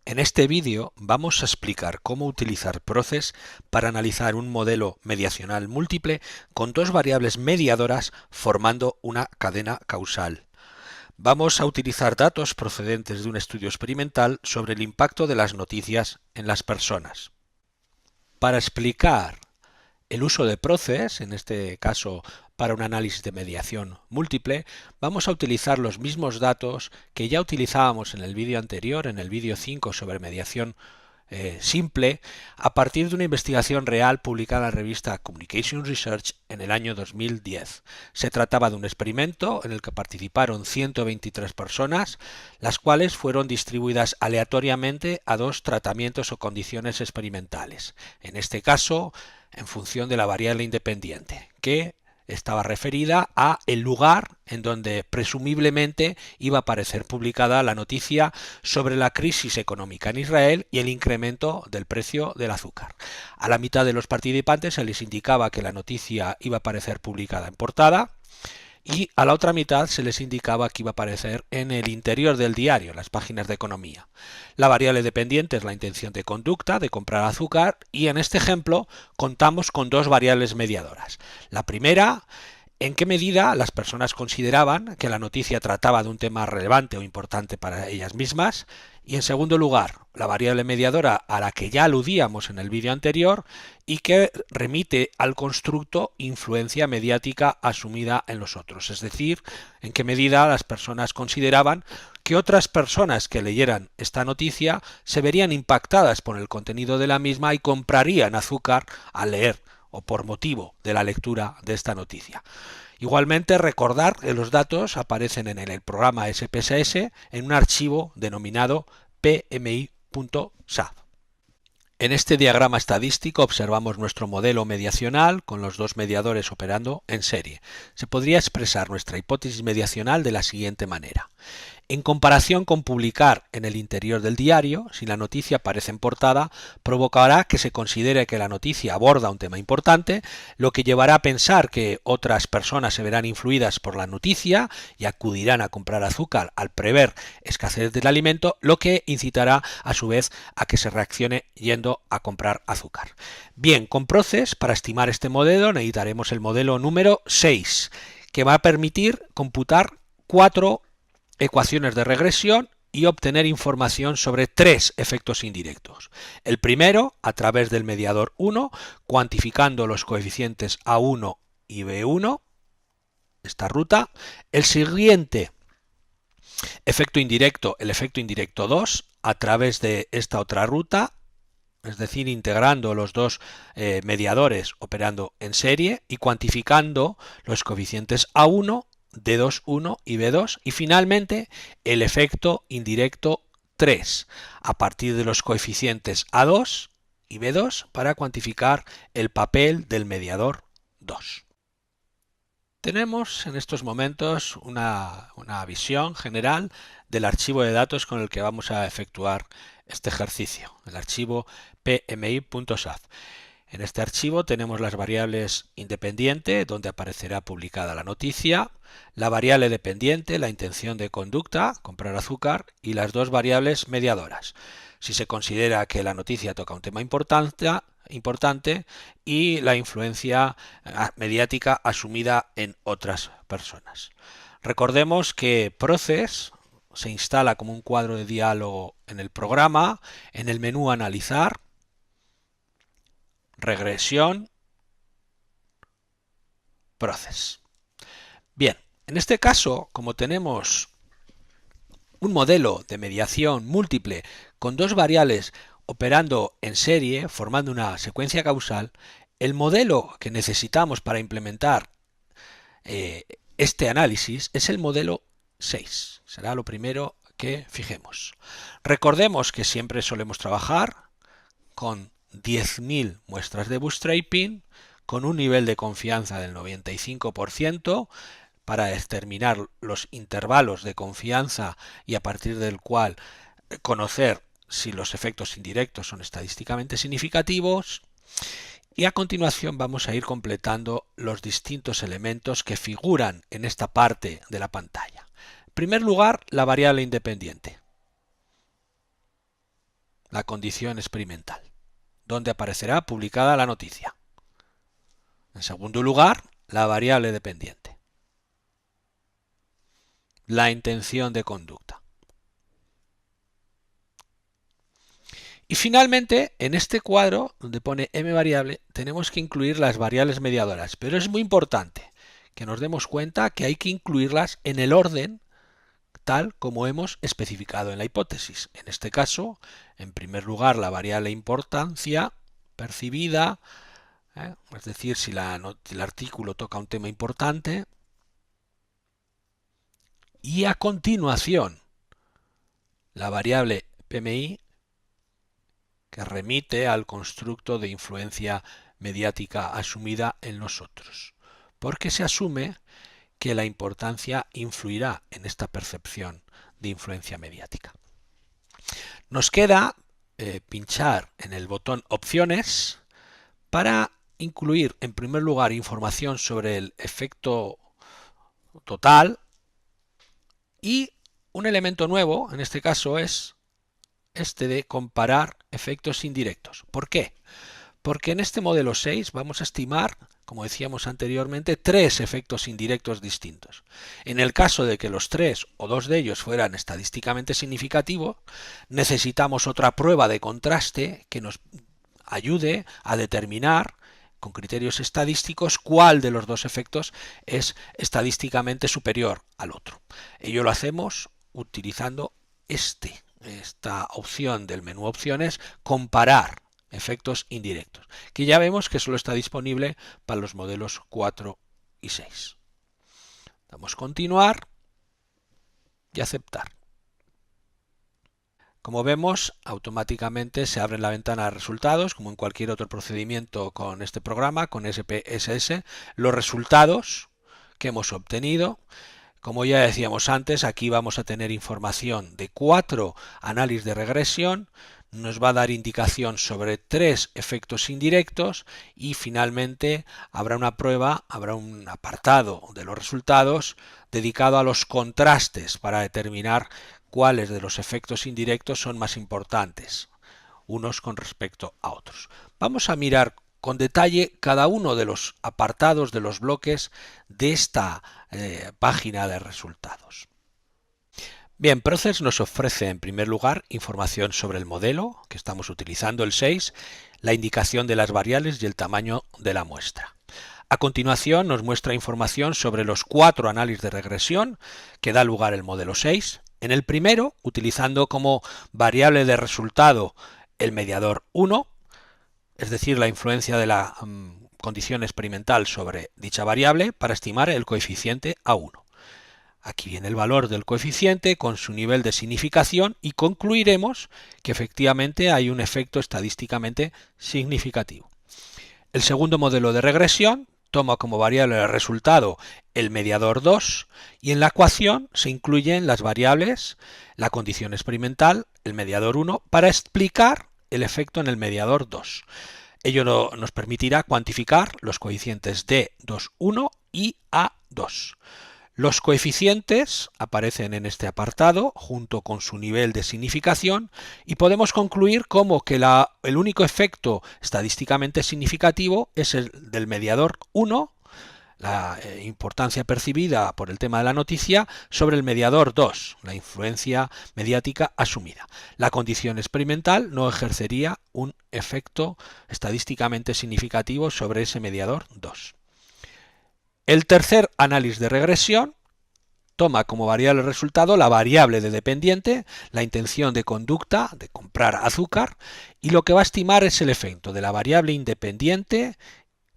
En este vídeo vamos a explicar cómo utilizar Proces para analizar un modelo mediacional múltiple con dos variables mediadoras formando una cadena causal. Vamos a utilizar datos procedentes de un estudio experimental sobre el impacto de las noticias en las personas. Para explicar el uso de Proces, en este caso para un análisis de mediación múltiple, vamos a utilizar los mismos datos que ya utilizábamos en el vídeo anterior, en el vídeo 5 sobre mediación simple, a partir de una investigación real publicada en la revista Communication Research en el año 2010. Se trataba de un experimento en el que participaron 123 personas, las cuales fueron distribuidas aleatoriamente a dos tratamientos o condiciones experimentales. En este caso, en función de la variable independiente, que estaba referida a el lugar en donde presumiblemente iba a aparecer publicada la noticia sobre la crisis económica en Israel y el incremento del precio del azúcar. A la mitad de los participantes se les indicaba que la noticia iba a aparecer publicada en portada, y a la otra mitad se les indicaba que iba a aparecer en el interior del diario, en las páginas de economía. La variable dependiente es la intención de conducta, de comprar azúcar, y en este ejemplo contamos con dos variables mediadoras. La primera, en qué medida las personas consideraban que la noticia trataba de un tema relevante o importante para ellas mismas, y en segundo lugar, la variable mediadora a la que ya aludíamos en el vídeo anterior y que remite al constructo influencia mediática asumida en los otros, es decir, en qué medida las personas consideraban que otras personas que leyeran esta noticia se verían impactadas por el contenido de la misma y comprarían azúcar al leer o por motivo de la lectura de esta noticia. Igualmente, recordar que los datos aparecen en el programa SPSS en un archivo denominado pmi.saf. En este diagrama estadístico observamos nuestro modelo mediacional con los dos mediadores operando en serie. Se podría expresar nuestra hipótesis mediacional de la siguiente manera. En comparación con publicar en el interior del diario, si la noticia aparece en portada, provocará que se considere que la noticia aborda un tema importante, lo que llevará a pensar que otras personas se verán influidas por la noticia y acudirán a comprar azúcar al prever escasez del alimento, lo que incitará a su vez a que se reaccione yendo a comprar azúcar. Bien, con Proces, para estimar este modelo necesitaremos el modelo número 6, que va a permitir computar 4 ecuaciones de regresión y obtener información sobre tres efectos indirectos. El primero, a través del mediador 1, cuantificando los coeficientes A1 y B1, esta ruta. El siguiente efecto indirecto, el efecto indirecto 2, a través de esta otra ruta, es decir, integrando los dos mediadores operando en serie y cuantificando los coeficientes A1, D2,1 y B2, y finalmente el efecto indirecto 3 a partir de los coeficientes A2 y B2 para cuantificar el papel del mediador 2. Tenemos en estos momentos una visión general del archivo de datos con el que vamos a efectuar este ejercicio, el archivo pmi.saf. En este archivo tenemos las variables independiente, donde aparecerá publicada la noticia, la variable dependiente, la intención de conducta, comprar azúcar, y las dos variables mediadoras. Si se considera que la noticia toca un tema importante y la influencia mediática asumida en otras personas. Recordemos que Proces se instala como un cuadro de diálogo en el programa, en el menú Analizar, Regresión, Proces. Bien, en este caso, como tenemos un modelo de mediación múltiple con dos variables operando en serie, formando una secuencia causal, el modelo que necesitamos para implementar este análisis es el modelo 6. Será lo primero que fijemos. Recordemos que siempre solemos trabajar con 10.000 muestras de bootstrapping, con un nivel de confianza del 95%, para determinar los intervalos de confianza y a partir del cual conocer si los efectos indirectos son estadísticamente significativos. Y a continuación vamos a ir completando los distintos elementos que figuran en esta parte de la pantalla. En primer lugar, la variable independiente. la condición experimental, donde aparecerá publicada la noticia. En segundo lugar, la variable dependiente, la intención de conducta. Y finalmente, en este cuadro, donde pone m variable, tenemos que incluir las variables mediadoras, pero es muy importante que nos demos cuenta que hay que incluirlas en el orden tal como hemos especificado en la hipótesis. En este caso, en primer lugar, la variable importancia percibida, es decir, si el artículo toca un tema importante, y a continuación, la variable PMI, que remite al constructo de influencia mediática asumida en nosotros, porque se asume que la importancia influirá en esta percepción de influencia mediática. Nos queda pinchar en el botón Opciones para incluir en primer lugar información sobre el efecto total y un elemento nuevo, en este caso es este de comparar efectos indirectos. ¿Por qué? Porque en este modelo 6 vamos a estimar, como decíamos anteriormente, 3 efectos indirectos distintos. En el caso de que los 3 o 2 de ellos fueran estadísticamente significativos, necesitamos otra prueba de contraste que nos ayude a determinar con criterios estadísticos cuál de los dos efectos es estadísticamente superior al otro. Ello lo hacemos utilizando esta opción del menú opciones, comparar efectos indirectos, que ya vemos que solo está disponible para los modelos 4 y 6. Damos continuar y aceptar. Como vemos, automáticamente se abre la ventana de resultados, como en cualquier otro procedimiento con este programa, con SPSS, los resultados que hemos obtenido. Como ya decíamos antes, aquí vamos a tener información de 4 análisis de regresión, nos va a dar indicación sobre 3 efectos indirectos y finalmente habrá una prueba, habrá un apartado de los resultados dedicado a los contrastes para determinar cuáles de los efectos indirectos son más importantes, unos con respecto a otros. Vamos a mirar con detalle cada uno de los apartados de los bloques de esta página de resultados. Bien, Proces nos ofrece en primer lugar información sobre el modelo que estamos utilizando, el 6, la indicación de las variables y el tamaño de la muestra. A continuación nos muestra información sobre los 4 análisis de regresión que da lugar el modelo 6. En el primero, utilizando como variable de resultado el mediador 1, es decir, la influencia de la condición experimental sobre dicha variable para estimar el coeficiente A1. Aquí viene el valor del coeficiente con su nivel de significación y concluiremos que efectivamente hay un efecto estadísticamente significativo. El segundo modelo de regresión toma como variable de resultado el mediador 2 y en la ecuación se incluyen las variables, la condición experimental, el mediador 1, para explicar el efecto en el mediador 2. Ello nos permitirá cuantificar los coeficientes D2, 1 y A2. Los coeficientes aparecen en este apartado junto con su nivel de significación y podemos concluir como que el único efecto estadísticamente significativo es el del mediador 1, la importancia percibida por el tema de la noticia, sobre el mediador 2, la influencia mediática asumida. La condición experimental no ejercería un efecto estadísticamente significativo sobre ese mediador 2. El tercer análisis de regresión toma como variable de resultado la variable de dependiente, la intención de conducta de comprar azúcar, y lo que va a estimar es el efecto de la variable independiente,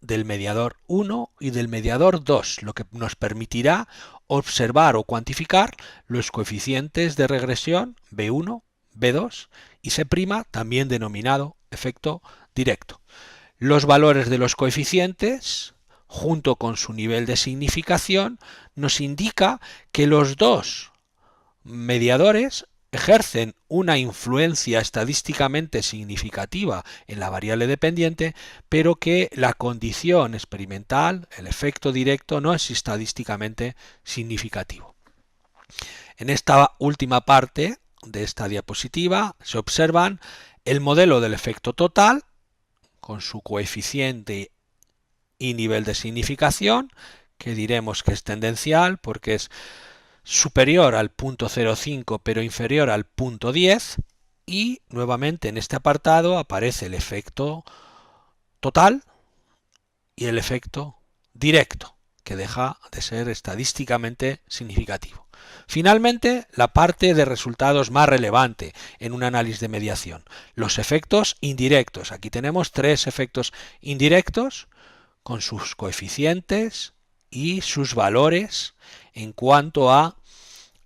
del mediador 1 y del mediador 2, lo que nos permitirá observar o cuantificar los coeficientes de regresión B1, B2 y C', también denominado efecto directo. Los valores de los coeficientes junto con su nivel de significación, nos indica que los dos mediadores ejercen una influencia estadísticamente significativa en la variable dependiente, pero que la condición experimental, el efecto directo, no es estadísticamente significativo. En esta última parte de esta diapositiva se observan el modelo del efecto total, con su coeficiente y nivel de significación, que diremos que es tendencial porque es superior al punto 0,5 pero inferior al punto 10, y nuevamente en este apartado aparece el efecto total y el efecto directo, que deja de ser estadísticamente significativo. Finalmente, la parte de resultados más relevante en un análisis de mediación, los efectos indirectos. Aquí tenemos 3 efectos indirectos con sus coeficientes y sus valores en cuanto a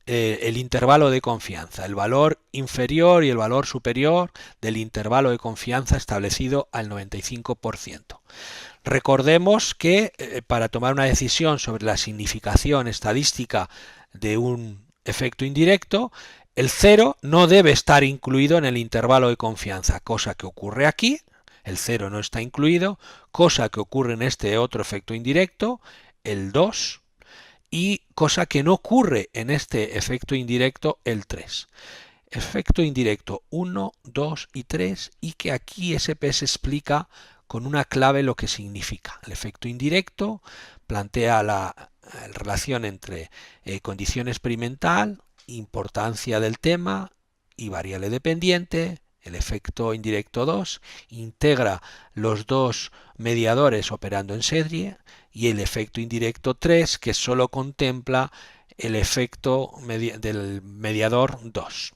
el intervalo de confianza, el valor inferior y el valor superior del intervalo de confianza establecido al 95%. Recordemos que para tomar una decisión sobre la significación estadística de un efecto indirecto, el 0 no debe estar incluido en el intervalo de confianza, cosa que ocurre aquí. El 0 no está incluido, cosa que ocurre en este otro efecto indirecto, el 2, y cosa que no ocurre en este efecto indirecto, el 3. Efecto indirecto 1, 2 y 3, y que aquí SPS explica con una clave lo que significa. El efecto indirecto plantea la relación entre condición experimental, importancia del tema y variable dependiente. El efecto indirecto 2 integra los dos mediadores operando en serie, y el efecto indirecto 3 que solo contempla el efecto del mediador 2.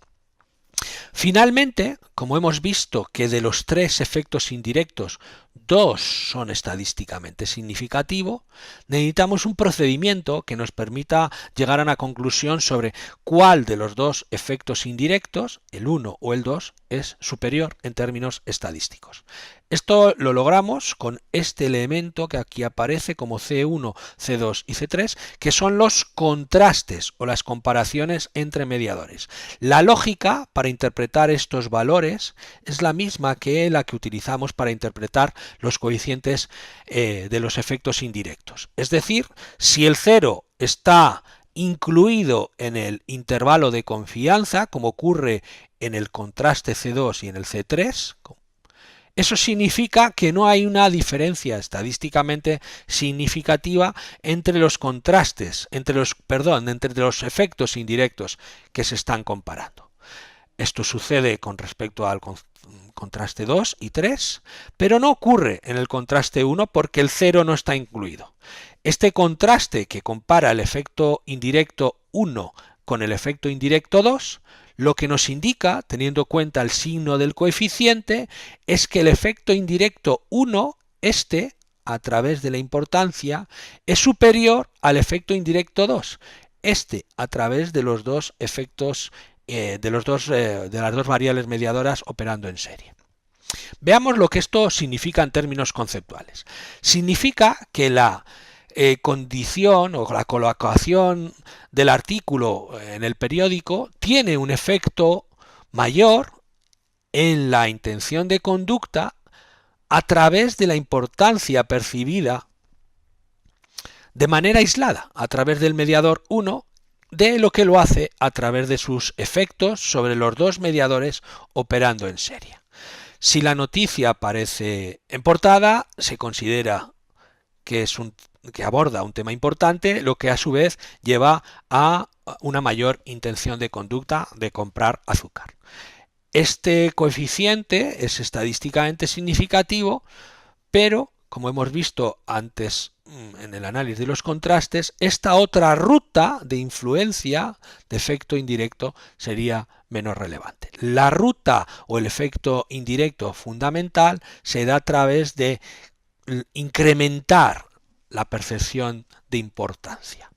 Finalmente, como hemos visto que de los 3 efectos indirectos, 2 son estadísticamente significativos, necesitamos un procedimiento que nos permita llegar a una conclusión sobre cuál de los 2 efectos indirectos, el 1 o el 2, es superior en términos estadísticos. Esto lo logramos con este elemento que aquí aparece como C1, C2 y C3, que son los contrastes o las comparaciones entre mediadores. La lógica para interpretar estos valores es la misma que la que utilizamos para interpretar los coeficientes de los efectos indirectos. Es decir, si el 0 está incluido en el intervalo de confianza, como ocurre en el contraste C2 y en el C3, eso significa que no hay una diferencia estadísticamente significativa entre los contrastes, entre los efectos indirectos que se están comparando. Esto sucede con respecto al contraste 2 y 3, pero no ocurre en el contraste 1 porque el 0 no está incluido. Este contraste que compara el efecto indirecto 1 con el efecto indirecto 2, lo que nos indica, teniendo en cuenta el signo del coeficiente, es que el efecto indirecto 1, a través de la importancia, es superior al efecto indirecto 2, a través de los dos efectos, de las dos variables mediadoras operando en serie. Veamos lo que esto significa en términos conceptuales. Significa que la condición o la colocación del artículo en el periódico tiene un efecto mayor en la intención de conducta a través de la importancia percibida de manera aislada a través del mediador 1 de lo que lo hace a través de sus efectos sobre los dos mediadores operando en serie. Si la noticia aparece en portada, se considera que aborda un tema importante, lo que a su vez lleva a una mayor intención de conducta de comprar azúcar. Este coeficiente es estadísticamente significativo, pero como hemos visto antes en el análisis de los contrastes, esta otra ruta de influencia de efecto indirecto sería menos relevante. La ruta o el efecto indirecto fundamental se da a través de incrementar la percepción de importancia.